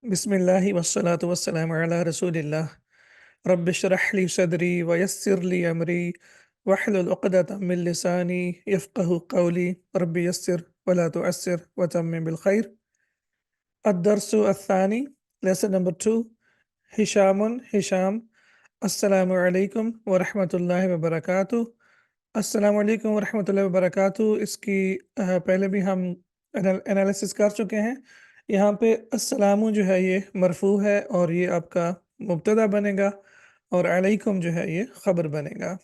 बिस्मिल्लाहि वस्सलातु वस्सलामु अला रसूलिल्लाह रब्बि इश्रह ली सदरी वयस्सिर ली अमरी वहलुल उक़दतम मिन लिसानी यफ़क़हू क़ौली रब्बि यस्सिर वला तुअस्सिर वतम्मिम बिल खैर। अद-दर्सु अथ-थानी, लेसन नंबर 2, हिशाम। अस्सलामु अलैकुम व रहमतुल्लाहि व बरकातुहू। अस्सलामु अलैकुम व रहमतुल्लाहि व बरकातुहू। इसकी पहले भी हम एनालिसिस कर चुके हैं। यहाँ पे अस्सलामु जो है ये मरफ़ू है और ये आपका मुब्तदा बनेगा, और अलैकुम जो है ये ख़बर बनेगा।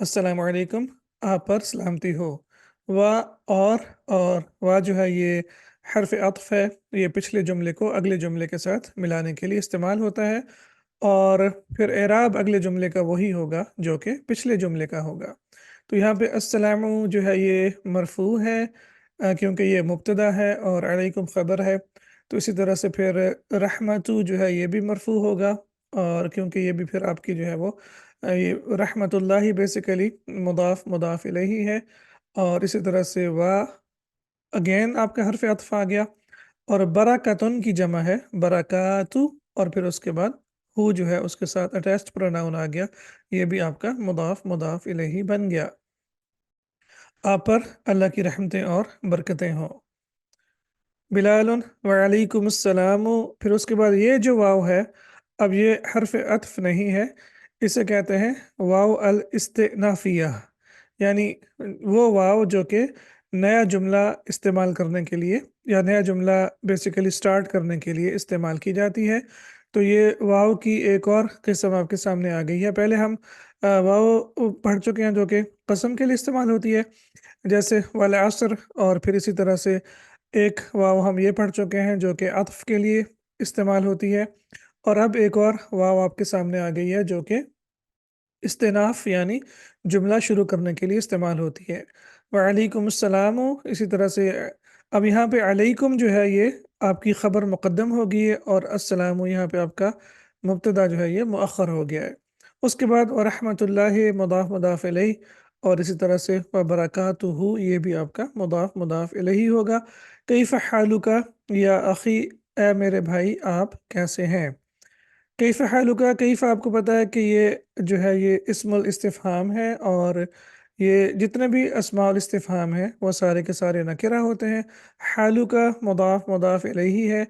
अस्सलामु अलैकुम, आप पर सलामती हो। वा और वा जो है ये हर्फ़ अत्फ़ है, ये पिछले जुमले को अगले जुमले के साथ मिलाने के लिए इस्तेमाल होता है, और फिर एराब अगले जुमले का वही होगा जो कि पिछले जुमले का होगा। तो यहाँ पे अस्सलामु जो है ये मरफ़ू है क्योंकि ये मुब्तदा है और अलैकुम ख़बर है। तो इसी तरह से फिर रहमतु जो है ये भी मरफ़ू होगा, और क्योंकि ये भी फिर आपकी जो है वो ये रहमतुल्लाहि बेसिकली मुदाफ़ इलैहि है। और इसी तरह से अगेन आपका हर्फ़ अत्फ़ आ गया, और बरकतुन की जमा है बरकातु, और फिर उसके बाद हु जो है उसके साथ अटैच्ड प्रोनाउन आ गया, ये भी आपका मुदाफ़ इलैहि बन गया। आप पर अल्लाह की रहमतें और बरकतें हों। बिलालुन वअलैकुमुस्सलामु, फिर उसके बाद ये जो वाव है, अब ये हर्फ़ अत्फ़ नहीं है, इसे कहते हैं वाव अल इस्तिनाफिया, यानी वो वाव जो कि नया जुमला इस्तेमाल करने के लिए या नया जुमला बेसिकली स्टार्ट करने के लिए इस्तेमाल की जाती है। तो ये वाव की एक और किस्म आपके सामने आ गई है। पहले हम वाव पढ़ चुके हैं जो कि कसम के लिए इस्तेमाल होती है, जैसे वल असर, और फिर इसी तरह से एक वाव हम ये पढ़ चुके हैं जो कि अत्फ़ के लिए इस्तेमाल होती है, और अब एक और वाव आपके सामने आ गई है जो कि इस्तिनाफ़ यानी जुमला शुरू करने के लिए इस्तेमाल होती है। वअलैकुमुस्सलाम, इसी तरह से अब यहाँ पे अलैकुम जो है ये आपकी ख़बर मुक़द्दम हो गई है, और अस्सलामु यहाँ पे आपका मुब्तदा जो है ये मुअख़्ख़र हो गया है। उसके बाद व रहमतुल्लाहि मुदाफ़ इलैहि, और इसी तरह से व बरकातुहू ये भी आपका मुदाफ़ इलैहि होगा। कैफ़ हालुका या अख़ी, ए मेरे भाई आप कैसे हैं। कैफ़ हालुका, कैफ़ आपको पता है कि ये जो है ये इस्मुल इस्तिफ़हाम है, और ये जितने भी अस्माउल इस्तिफ़हाम हैं वो सारे के सारे नकिरा होते हैं। हालुका मुदाफ़ इलैहि है,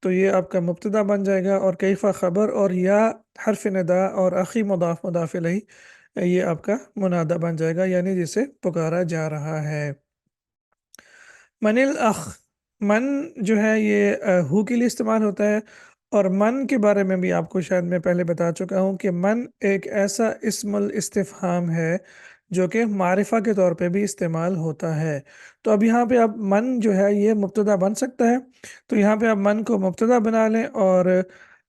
तो ये आपका मुब्तदा बन जाएगा, और कैफ़ा ख़बर, और या हर्फ़ निदा, और अख़ी मुदाफ़ इलैहि ये आपका मुनादा बन जाएगा, यानी जिसे पुकारा जा रहा है। मनिल अख, मन जो है ये हु के लिए इस्तेमाल होता है, और मन के बारे में भी आपको शायद मैं पहले बता चुका हूँ कि मन एक ऐसा इस्मुल इस्तिफ़हाम है जो कि मारिफ़ा के तौर पे भी इस्तेमाल होता है। तो अब यहाँ पे आप मन जो है ये मुब्तदा बन सकता है, तो यहाँ पे आप मन को मुब्तदा बना लें, और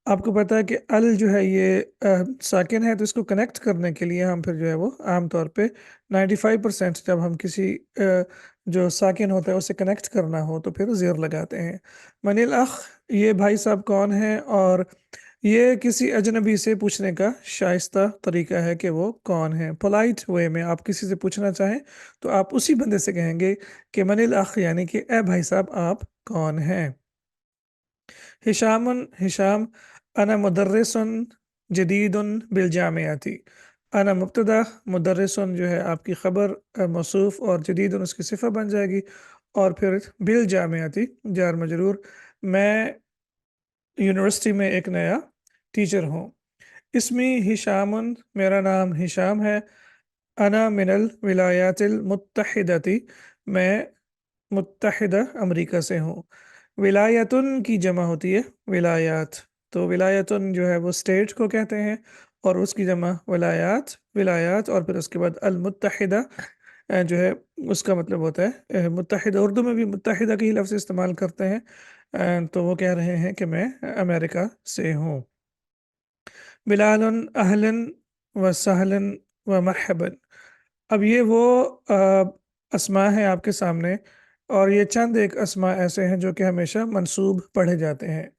आपको पता है कि अल जो है ये साकिन है, तो इसको कनेक्ट करने के लिए हम फिर जो है वो आम तौर पे 95% जब हम किसी जो साकिन होता है उसे कनेक्ट करना हो तो फिर ज़ेर लगाते हैं। मनिल अख, ये भाई साहब कौन है, और ये किसी अजनबी से पूछने का शाइस्ता तरीका है कि वो कौन है। पोलाइट वे में आप किसी से पूछना चाहें तो आप उसी बंदे से कहेंगे कि मनिल अख, यानी कि ए भाई साहब आप कौन हैं। हिशाम, अना मुदर्रिसन जदीदुन बिल जामियाती। अना मुब्तदा, मुदर्रिसन जो है आपकी ख़बर मौसूफ़, और जदीदुन उसकी सिफ़ा बन जाएगी, और फिर बिल जामियाती जार मजरूर, मैं यूनिवर्सिटी में एक नया टीचर हूँ। इसमी हिशामुन, मेरा नाम हिशाम है। अना मिनल विलायातिल मुत्तहिदती, मैं मुत्तहिदा अमरीका से हूँ। विलायतुन की जमा होती है विलायात, तो विलायतुन जो है वो स्टेट को कहते हैं, और उसकी जमा विलायात, और फिर उसके बाद अल मुत्तहिदा जो है उसका मतलब होता है मुत्तहिदा। उर्दू में भी मुत्तहिदा का ही लफ्ज़ इस्तेमाल करते हैं। तो वो कह रहे हैं कि मैं अमेरिका से हूँ। बिलालन अहलन व सहलन व मरहबन, अब ये वो अस्मा हैं आपके सामने, और ये चंद एक अस्मा ऐसे हैं जो कि हमेशा मंसूब पढ़े जाते हैं।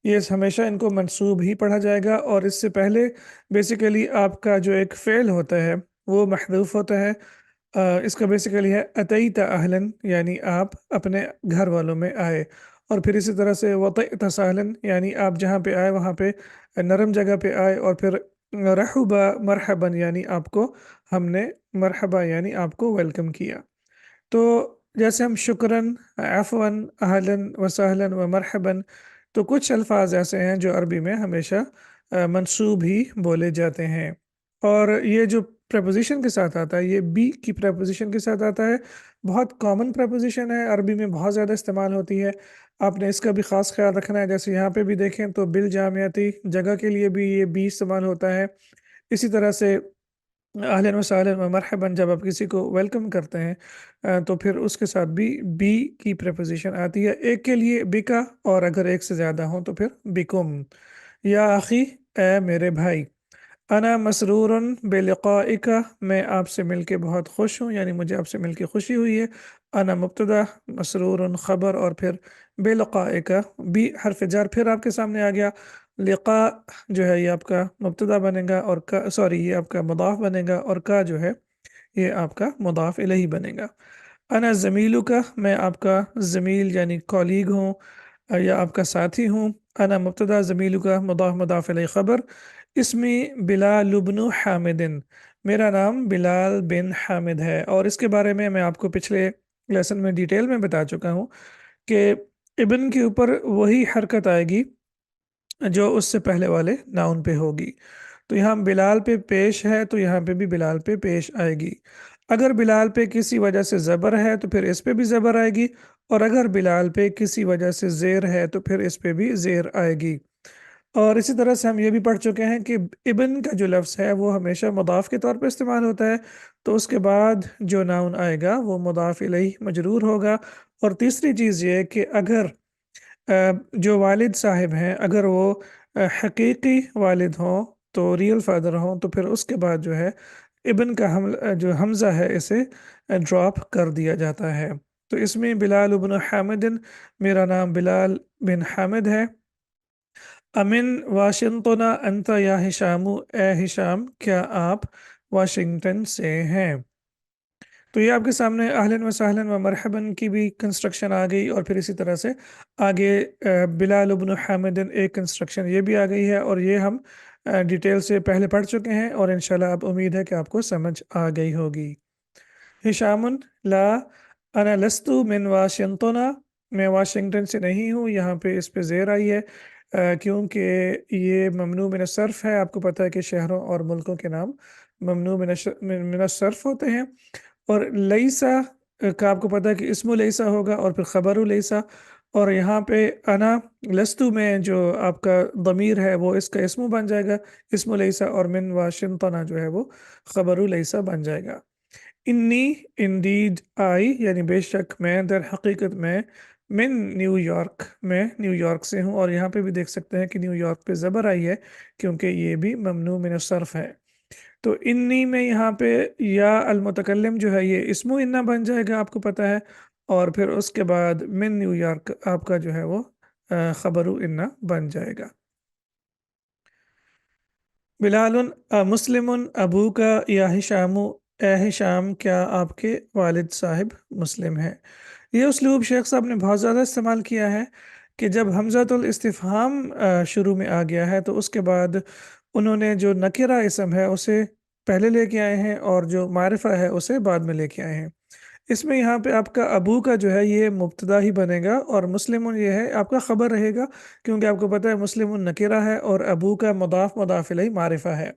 ये हमेशा इनको मंसूब ही पढ़ा जाएगा, और इससे पहले बेसिकली आपका जो एक फ़ेल होता है वो महज़ूफ़ होता है। इसका बेसिकली है अतईता अहलन, यानी आप अपने घर वालों में आए, اور پھر اسی طرح سے وطئت سہلن یعنی آپ جہاں پہ آئے وہاں پہ نرم جگہ پہ آئے، اور پھر رحبا مرحباً یعنی آپ کو ہم نے مرحبا یعنی آپ کو ویلکم کیا۔ تو جیسے ہم شکراً، عفواً، اہلاً و سہلاً و مرحباً، تو کچھ الفاظ ایسے ہیں جو عربی میں ہمیشہ منصوب ہی بولے جاتے ہیں، اور یہ جو پریپوزیشن کے ساتھ آتا ہے یہ بی کی پریپوزیشن کے ساتھ آتا ہے۔ بہت کامن پریپوزیشن ہے، عربی میں بہت زیادہ استعمال ہوتی ہے، آپ نے اس کا بھی خاص خیال رکھنا ہے۔ جیسے یہاں پہ بھی دیکھیں تو بالجامعتی جگہ کے لیے بھی یہ بی استعمال ہوتا ہے، اسی طرح سے اہلاً و سہلاً و مرحباً جب آپ کسی کو ویلکم کرتے ہیں تو پھر اس کے ساتھ بھی بی کی پریپوزیشن آتی ہے، ایک کے لیے بکا، اور اگر ایک سے زیادہ ہوں تو پھر بکم۔ یا اخی، اے میرے بھائی، انا مسرور بلقائک، میں آپ سے مل کے بہت خوش ہوں، یعنی مجھے آپ سے مل کے خوشی ہوئی ہے۔ انا مبتدا، مسرور خبر، اور پھر بلقائک بھی حرف جر پھر آپ کے سامنے آ گیا۔ لقاء جو ہے یہ آپ کا مبتدا بنے گا، اور کا سوری یہ آپ کا مضاف بنے گا، اور کا جو ہے یہ آپ کا مضاف الیہ بنے گا۔ انا زمیلو کا، میں آپ کا زمیل یعنی کولیگ ہوں یا آپ کا ساتھی ہوں۔ انا مبتدا، زمیلو کا مضاف مضاف الیہ خبر۔ اسمی بلال بن حامد، میرا نام بلال بن حامد ہے، اور اس کے بارے میں آپ کو پچھلے لیسن میں ڈیٹیل میں بتا چکا ہوں کہ ابن کے اوپر وہی حرکت آئے گی جو اس سے پہلے والے ناؤن پہ ہوگی۔ تو یہاں بلال پہ پیش ہے تو یہاں پہ بھی بلال پہ پیش آئے گی۔ اگر بلال پہ کسی وجہ سے زبر ہے تو پھر اس پہ بھی زبر آئے گی، اور اگر بلال پہ کسی وجہ سے زیر ہے تو پھر اس پہ بھی زیر آئے گی۔ اور اسی طرح سے ہم یہ بھی پڑھ چکے ہیں کہ ابن کا جو لفظ ہے وہ ہمیشہ مضاف کے طور پہ استعمال ہوتا ہے، تو اس کے بعد جو ناؤن آئے گا وہ مضاف الیہ مجرور ہوگا۔ اور تیسری چیز یہ کہ اگر جو والد صاحب ہیں اگر وہ حقیقی والد ہوں تو ریئل فادر ہوں، تو پھر اس کے بعد جو ہے ابن کا جو حمزہ ہے اسے ڈراپ کر دیا جاتا ہے۔ تو اس میں بلال بن حامد، میرا نام بلال بن حامد ہے۔ امن واشنگٹن انت یا ہشام، اے ہشام کیا آپ واشنگٹن سے ہیں؟ تو یہ آپ کے سامنے اہلاً و سہلاً و مرحباً کی بھی کنسٹرکشن آ گئی، اور پھر اسی طرح سے آگے بلال بن حامد ایک کنسٹرکشن یہ بھی آ گئی ہے، اور یہ ہم ڈیٹیل سے پہلے پڑھ چکے ہیں، اور انشاءاللہ اب امید ہے کہ آپ کو سمجھ آ گئی ہوگی۔ ہشام لا انا لست من واشنگٹن، میں واشنگٹن سے نہیں ہوں، یہاں پہ اس پہ زیر آئی ہے کیونکہ یہ ممنوع من الصرف ہے۔ آپ کو پتہ ہے کہ شہروں اور ملکوں کے نام ممنوع من الصرف ہوتے ہیں، اور لیسا کا آپ کو پتہ ہے کہ اسم لیسا ہوگا اور پھر خبر لیسا، اور یہاں پہ انا لستو میں جو آپ کا ضمیر ہے وہ اس کا اسم بن جائے گا، اسم لیسا، اور من واشنگٹن جو ہے وہ خبر لیسا بن جائے گا۔ انی انڈیڈ آئی یعنی بے شک میں، در حقیقت میں، من نیو یارک، میں نیو یارک سے ہوں، اور یہاں پہ بھی دیکھ سکتے ہیں کہ نیو یارک پہ زبر آئی ہے کیونکہ یہ بھی ممنوع من الصرف ہے۔ تو انی میں یہاں پہ یا المتکلم جو ہے یہ اسم انا بن جائے گا، آپ کو پتہ ہے، اور پھر اس کے بعد من نیو یارک آپ کا جو ہے وہ خبر انا بن جائے گا۔ بلال مسلم ابو کا یا ہشام، اے ہشام کیا آپ کے والد صاحب مسلم ہیں؟ یہ اسلوب شیخ صاحب نے بہت زیادہ استعمال کیا ہے کہ جب حمزۃ الاستفہام شروع میں آ گیا ہے تو اس کے بعد انہوں نے جو نکرہ اسم ہے اسے پہلے لے کے آئے ہیں، اور جو معرفہ ہے اسے بعد میں لے کے آئے ہیں۔ اس میں یہاں پہ آپ کا ابو کا جو ہے یہ مبتدا ہی بنے گا، اور مسلم یہ ہے آپ کا خبر رہے گا، کیونکہ آپ کو پتہ ہے مسلم نکرہ ہے اور ابو کا مضاف مضاف الیہ معرفہ ہے۔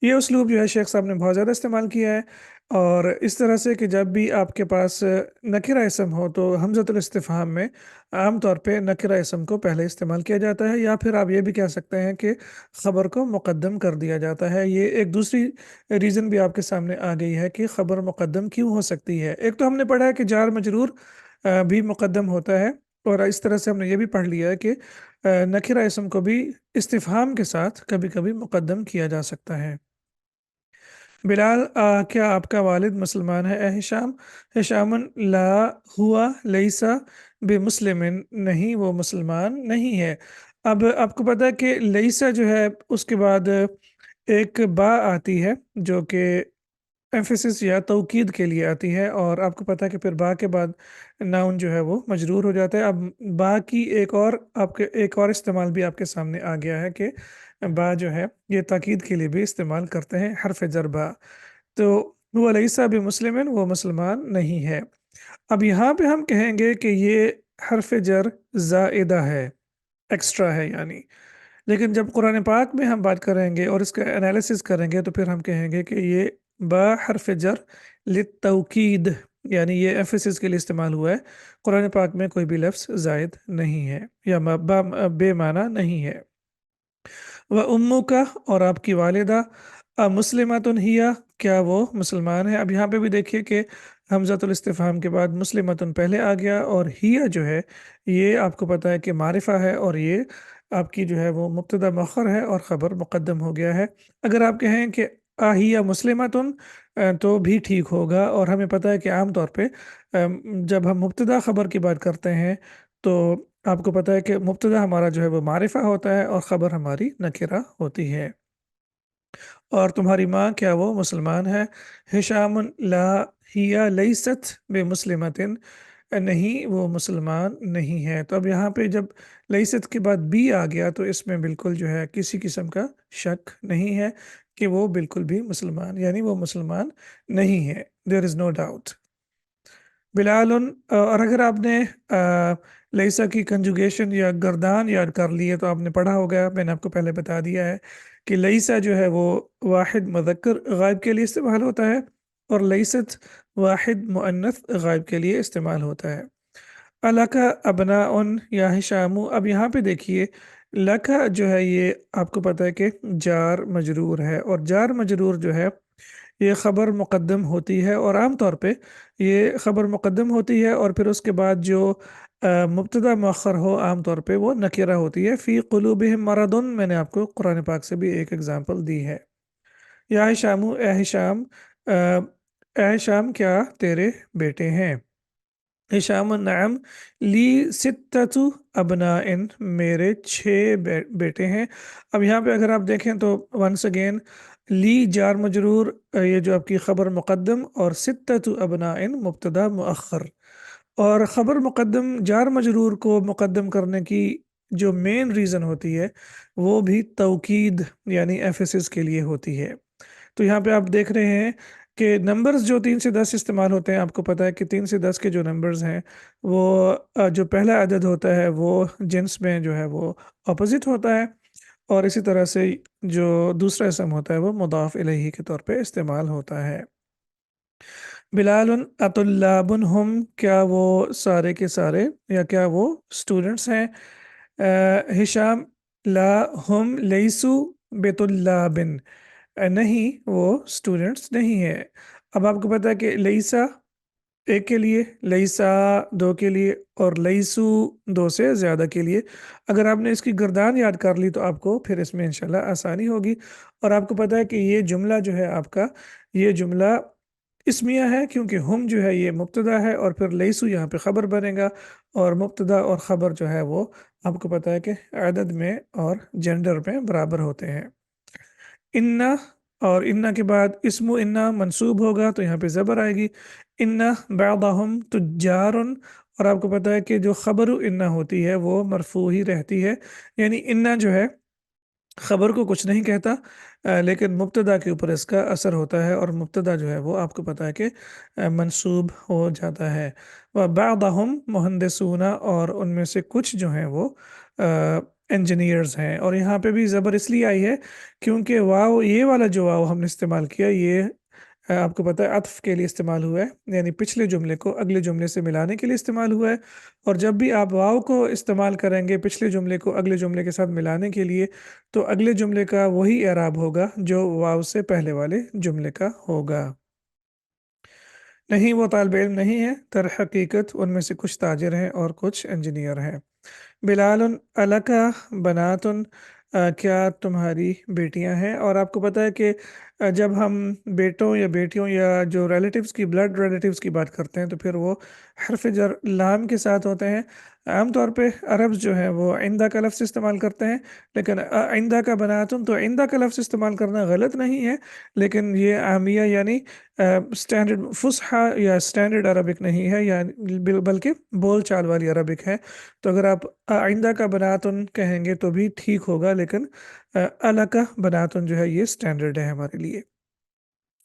یہ اسلوب جو ہے شیخ صاحب نے بہت زیادہ استعمال کیا ہے، اور اس طرح سے کہ جب بھی آپ کے پاس نکرہ اسم ہو تو حمزۃ الاستفہام میں عام طور پہ نکرہ اسم کو پہلے استعمال کیا جاتا ہے، یا پھر آپ یہ بھی کہہ سکتے ہیں کہ خبر کو مقدم کر دیا جاتا ہے۔ یہ ایک دوسری ریزن بھی آپ کے سامنے آ گئی ہے کہ خبر مقدم کیوں ہو سکتی ہے۔ ایک تو ہم نے پڑھا ہے کہ جار مجرور بھی مقدم ہوتا ہے، اور اس طرح سے ہم نے یہ بھی پڑھ لیا ہے کہ نکرہ اسم کو بھی استفہام کے ساتھ کبھی کبھی مقدم کیا جا سکتا ہے۔ بلال کیا آپ کا والد مسلمان ہے؟ اے ہشام، ہشام لا ہوا لیسا بمسلم، نہیں وہ مسلمان نہیں ہے۔ اب آپ کو پتہ ہے کہ لیسا جو ہے اس کے بعد ایک با آتی ہے جو کہ एम्फेसिस या तौकीद के लिए आती है, और आपको पता है कि फिर बा के बाद नाउन जो है वो मजरूर हो जाता है। अब बा की एक और इस्तेमाल भी आपके सामने आ गया है कि बा जो है ये ताकीद के लिए भी इस्तेमाल करते हैं, हरफ जर बा। तो वो लईसा भी मुस्लिम, वो मुसलमान नहीं है। अब यहाँ पे हम कहेंगे कि ये हरफ जर ज़ाइदा है, एक्स्ट्रा है यानी। लेकिन जब कुरान पाक में हम बात करेंगे और इसका एनालिसिस करेंगे तो फिर हम कहेंगे कि ये बा हरफ जर लित्तौकीद, यानी ये एम्फेसिस के लिए इस्तेमाल हुआ है। कुरान पाक में कोई भी लफ्ज़ जायद नहीं है या बेमाना नहीं है। व उम्मू का, और आपकी वालिदा, मुस्लिमतुन हिया, क्या वो मुसलमान है। अब यहाँ पे भी देखिए कि हमज़तुल इस्तिफ़हाम के बाद मुस्लिमतुन पहले आ गया, और हिया जो है ये आपको पता है कि मारिफा है, और ये आपकी जो है वो मुब्तदा मؤखर है और ख़बर मुक़द्दम हो गया है। अगर आप कहें कि आहिया मुस्लिमतुन तो भी ठीक होगा, और हमें पता है कि आम तौर पे जब हम मुब्तदा ख़बर की बात करते हैं तो आपको पता है कि मुब्तदा हमारा जो है वो मारिफा होता है और ख़बर हमारी नकिरा होती है। और तुम्हारी माँ क्या वो मुसलमान है। हिशामुन ला हिया लैसत बे मुस्लिमतिन, नहीं वो मुसलमान नहीं है। तो अब यहाँ पे जब लैसत के बाद बी आ गया तो इसमें बिल्कुल जो है किसी किस्म का शक नहीं है कि वो बिल्कुल भी मुसलमान, यानी वो मुसलमान नहीं है। There is no doubt. Bilal, और अगर आपने लईसा की कंजुगेशन या गर्दान याद कर ली है तो आपने पढ़ा होगा, मैंने आपको पहले बता दिया है कि लईसा जो है वो वाहिद मुज़क्कर गायब के लिए इस्तेमाल होता है, और लईसत वाहिद मुअन्नस गायब के लिए इस्तेमाल होता है। अलका अबनाउन या हिशामु, अब यहाँ पे देखिए लका जो है ये आपको पता है कि जार मजरूर है, और जार मजरूर जो है ये ख़बर मुक़द्दम होती है, और आम तौर पे ये ख़बर मुक़द्दम होती है और फिर उसके बाद जो मुब्तदा मؤखर हो आम तौर पे वो नकिरा होती है। फ़ी क़ुलूबिहिम मरदुन, मैंने आपको कुरान पाक से भी एक एग्जांपल दी है। या हिशामु, ए हिशाम, ए हिशाम क्या तेरे बेटे हैं। हिशाम नअम ली सित्ततु अबनाइन, मेरे छः बेटे हैं। अब यहाँ पे अगर आप देखें तो वंस अगेन ली जार मजरूर, ये जो आपकी ख़बर मुक़द्दम, और सित्ततु अबनाइन मुब्तदा मुअख्खर। और ख़बर मुक़द्दम जार मजरूर को मुक़द्दम करने की जो मेन रीज़न होती है वो भी तौकीद यानी एफएसिस के लिए होती है। तो यहाँ पे आप देख रहे हैं कि नंबर्स जो 3 से 10 इस्तेमाल होते हैं, आपको पता है कि 3 से 10 के जो नंबर्स हैं वो जो पहला अदद होता है वो जिन्स में जो है वो अपोजिट होता है, और इसी तरह से जो दूसरा इसम होता है वो मुदाफ इलैहि के तौर पे इस्तेमाल होता है। बिलालुन अतुल्लाबुन हुम, क्या वो सारे के सारे या क्या वो स्टूडेंट्स हैं। हिशाम ला हुम लैसु बेतुल्लाबिन, नहीं वो स्टूडेंट्स नहीं है। अब आपको पता है कि लईसा एक के लिए, लईसा दो के लिए, और लईसु दो से ज़्यादा के लिए। अगर आपने इसकी गर्दान याद कर ली तो आपको फिर इसमें इंशाल्लाह आसानी होगी। और आपको पता है कि ये जुमला जो है आपका, ये जुमला इस्मिया है, क्योंकि हम जो है ये मुब्तदा है और फिर लईसु यहाँ पे ख़बर बनेगा, और मुब्तदा और ख़बर जो है वो आपको पता है कि अदद में और जेंडर में बराबर होते हैं। इन्ना, और इन्ना के बाद इस्मु इन्ना मंसूब होगा तो यहाँ पे ज़बर आएगी। इन्ना बअदहुम तुज्जारुन, और आपको पता है कि जो ख़बरु इन्ना होती है वो मरफू ही रहती है, यानी इन्ना जो है ख़बर को कुछ नहीं कहता, लेकिन मुब्तदा के ऊपर इसका असर होता है, और मुब्तदा जो है वो आपको पता है कि मंसूब हो जाता है। व बअदहुम मुहंदिसूना, और उनमें से कुछ जो हैं वो इंजीनियर्स हैं। और यहाँ पे भी ज़बर इसलिए आई है क्योंकि वाव, ये वाला जो वाव हमने इस्तेमाल किया ये आपको पता है अत्फ के लिए इस्तेमाल हुआ है, यानी पिछले जुमले को अगले जुमले से मिलाने के लिए इस्तेमाल हुआ है। और जब भी आप वाव को इस्तेमाल करेंगे पिछले जुमले को अगले जुमले के साथ मिलाने के लिए, तो अगले जुमले का वही एराब होगा जो वाव से पहले वाले जुमले का होगा। नहीं वो तालिब इल्म नहीं है, दर हकीकत उनमें से कुछ ताजिर हैं और कुछ इंजीनियर हैं। बिलालुन अलका बनातुन, क्या तुम्हारी बेटियां हैं। और आपको पता है कि जब हम बेटों या बेटियों या जो रिलेटिव्स की ब्लड रिलेटिव्स की बात करते हैं तो फिर वो हर्फ जर लाम के साथ होते हैं। आमतौर पे अरब्स जो है वो आइंदा का लफ्ज़ इस्तेमाल करते हैं, लेकिन आइंदा का बनातुन, तो आइंदा का लफ्ज़ इस्तेमाल करना गलत नहीं है, लेकिन ये आमिया यानी स्टैंडर्ड फुसहा या स्टैंडर्ड अरबिक नहीं है, या बल्कि बोल चाल वाली अरबिक है। तो अगर आप आइंदा का बनातुन कहेंगे तो भी ठीक होगा, लेकिन अला का बनातुन जो है ये स्टैंडर्ड है हमारे लिए।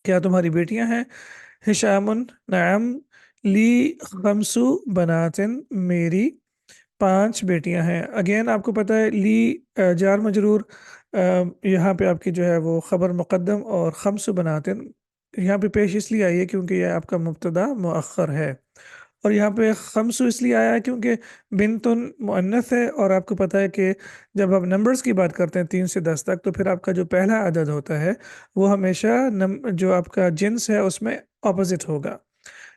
क्या तुम्हारी बेटियां हैं? हिशामुन नअम, ली खमसु बनातिन, मेरी 5 बेटियां हैं। अगेन आपको पता है ली जार मजरूर, यहाँ पे आपकी जो है वो ख़बर मुक़द्दम और खम्स बनातिन यहाँ पे पेश इसलिए आई है क्योंकि यह आपका मुब्तदा मुअख्खर है। और यहाँ पे खम्स इसलिए आया है क्योंकि बिनतुन मुअन्नस है, और आपको पता है कि जब आप नंबर्स की बात करते हैं 3 से 10 तक, तो फिर आपका जो पहला अदद होता है वो हमेशा जो आपका जिन्स है उसमें ऑपोजिट होगा।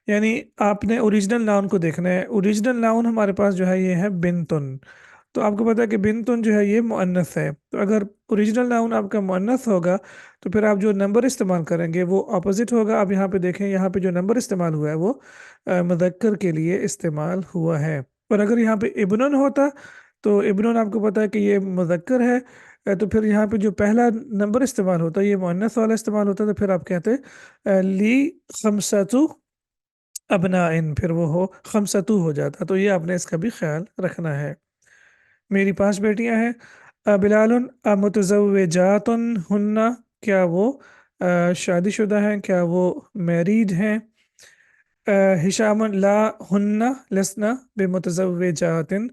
यानी आपने ओरिजिनल नाउन को देखना है। ओरिजिनल नाउन हमारे पास जो है ये है बिनतुन। तो आपको पता है कि बिनतुन जो है ये मुअन्नस है, तो अगर ओरिजिनल नाउन आपका मुअन्नस होगा तो फिर आप जो नंबर इस्तेमाल करेंगे वो अपोजिट होगा। अब यहाँ पे देखें, यहाँ पे जो नंबर इस्तेमाल हुआ है वो मुज़क्कर के लिए इस्तेमाल हुआ है। और अगर यहाँ पे इब्नुन होता तो इब्नुन आपको पता है कि ये मुज़क्कर है, तो फिर यहाँ पे जो पहला नंबर इस्तेमाल होता है ये मुअन्नस वाला इस्तेमाल होता है, तो फिर आप कहते ली खमसतु अबनाइन, फिर वो हो खमसतु हो जाता। तो ये आपने इसका भी ख्याल रखना है। मेरी 5 बेटियां हैं। बिलालुन मुतज़व्विजातुन हुन्ना, क्या वो शादीशुदा हैं, क्या वो मैरिड हैं? हिशामुन ला हुन्ना लसना बेमुतज़व्विजातिन,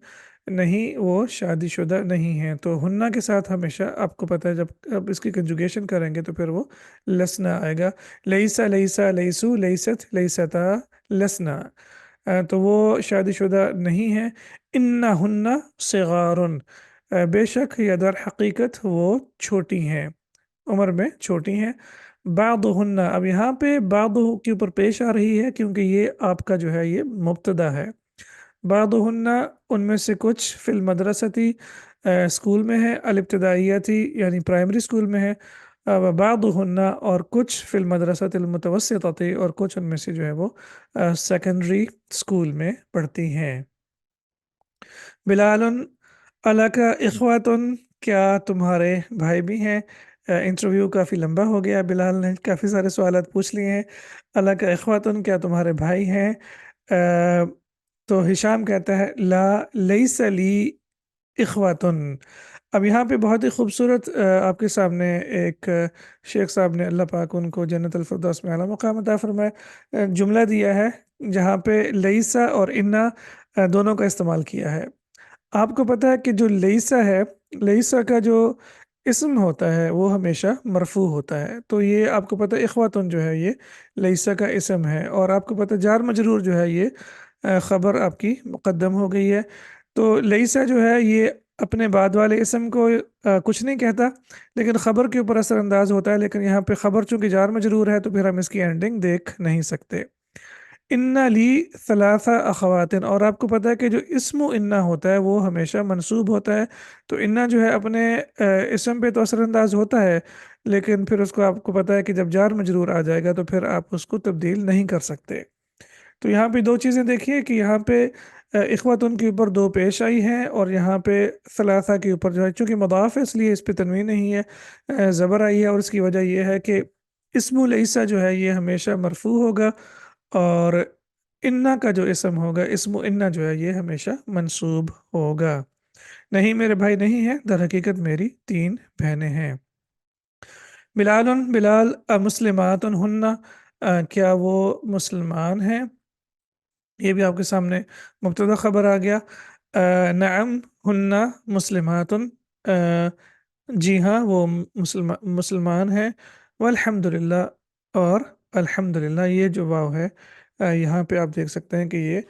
नहीं वो शादीशुदा नहीं हैं। तो हुन्ना के साथ हमेशा आपको पता है जब अब इसकी कंजुगेशन करेंगे तो फिर वो लसना आएगा। लईसा लईसा लईसु लईसत लईसता लसना, तो वो शादीशुदा नहीं है। इन्ना हुन्ना सिगारुन, बेशक या दर हकीकत वो छोटी हैं, उम्र में छोटी हैं। बादुहुन्ना, अब यहाँ पे बादु के ऊपर पेश आ रही है क्योंकि ये आपका जो है ये मुब्तदा है। बादुहुन्ना, उनमें से कुछ फिल मदरसती, स्कूल में है, अल इब्तिदाइयती यानी प्राइमरी स्कूल में है। बादुहुन्ना, और कुछ फिल मदरसतिल मुतवस्सितती, और कुछ उनमें से जो है वो सेकेंडरी स्कूल में पढ़ती हैं। बिलालुन अलका इख्वातुन, क्या तुम्हारे भाई भी हैं? इंटरव्यू काफ़ी लंबा हो गया, बिलाल ने काफ़ी सारे सवालात पूछ लिए हैं। अलका इख्वातुन, क्या तुम्हारे भाई हैं? तो हिशाम कहता है ला लैस ली इख्वातुन। अब यहाँ पे बहुत ही खूबसूरत आपके सामने एक शेख साहब ने, अल्लाह पाक उनको जन्नतुल फिरदौस में आला मकाम अता फरमाए, जुमला दिया है जहाँ पे लईसा और इन्ना दोनों का इस्तेमाल किया है। आपको पता है कि जो लईसा है, लईसा का जो इस्म होता है वो हमेशा मरफू होता है। तो ये आपको पता है इख्वातुन जो है ये लईसा का इस्म है, और आपको पता है जार मजरूर जो है ये ख़बर आपकी मुक़द्दम हो गई है। तो लईसा जो है ये अपने बाद वाले इस्म को कुछ नहीं कहता, लेकिन ख़बर के ऊपर असरअंदाज होता है। लेकिन यहाँ पे ख़बर चूँकि जार मजरूर है तो फिर हम इसकी एंडिंग देख नहीं सकते। इन्ना ली सलासा अखवातिन, और आपको पता है कि जो इस्मु इन्ना होता है वो हमेशा मंसूब होता है। तो इन्ना जो है अपने इस्म पे तो असरअंदाज होता है, लेकिन फिर उसको आपको पता है कि जब जार मजरूर आ जाएगा तो फिर आप उसको तब्दील नहीं कर सकते। तो यहाँ पे दो चीज़ें देखिए कि यहाँ पे इख्वतुन के ऊपर दो पेश आई हैं, और यहाँ पे सलासा के ऊपर जो है चूँकि मदाफ़ है इसलिए इस पे तनवीन नहीं है, ज़बर आई है। और इसकी वजह यह है कि इस्मुल ईसा जो है ये हमेशा मरफू होगा, और इन्ना का जो इसम होगा इस्मु इन्ना जो है ये हमेशा मंसूब होगा। नहीं मेरे भाई नहीं है, दर हकीकत मेरी 3 बहनें हैं। बिलालुन बिलाल मुस्लिमातुन हुन्ना, क्या वो मुसलमान हैं? ये भी आपके सामने मुब्तदा ख़बर आ गया। नअम हुन्ना मुस्लिमातुन, जी हाँ वो मुसलमान हैं। वल्हम्दुलिल्लाह, और अल्हम्दुलिल्लाह, ये जो वाव है यहाँ पे आप देख सकते हैं कि ये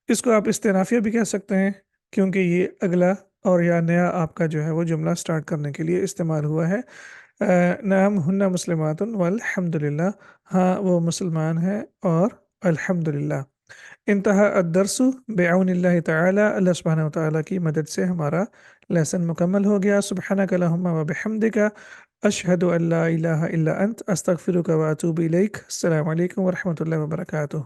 इसको आप इस्तिनाफिया भी कह सकते हैं, क्योंकि ये अगला और या नया आपका जो है वो जुमला स्टार्ट करने के लिए इस्तेमाल हुआ है। नाम हुन्ना मुस्लिमातुन वल्हम्दुलिल्लाह, हाँ वो मुसलमान हैं और अल्हम्दुलिल्लाह। इंतहा अद्दरसु बिअौनिल्लाहि तआला, अल्लाह सुब्हानहु व तआला की मदद से हमारा लेसन मुकम्मल हो गया। सुब्हानक अल्लाहुम्मा व बिहम्दिका اشہد ان لا الہ الا انت استغفرک و اتوب الیک۔ السلام علیکم ورحمۃ اللہ وبرکاتہ۔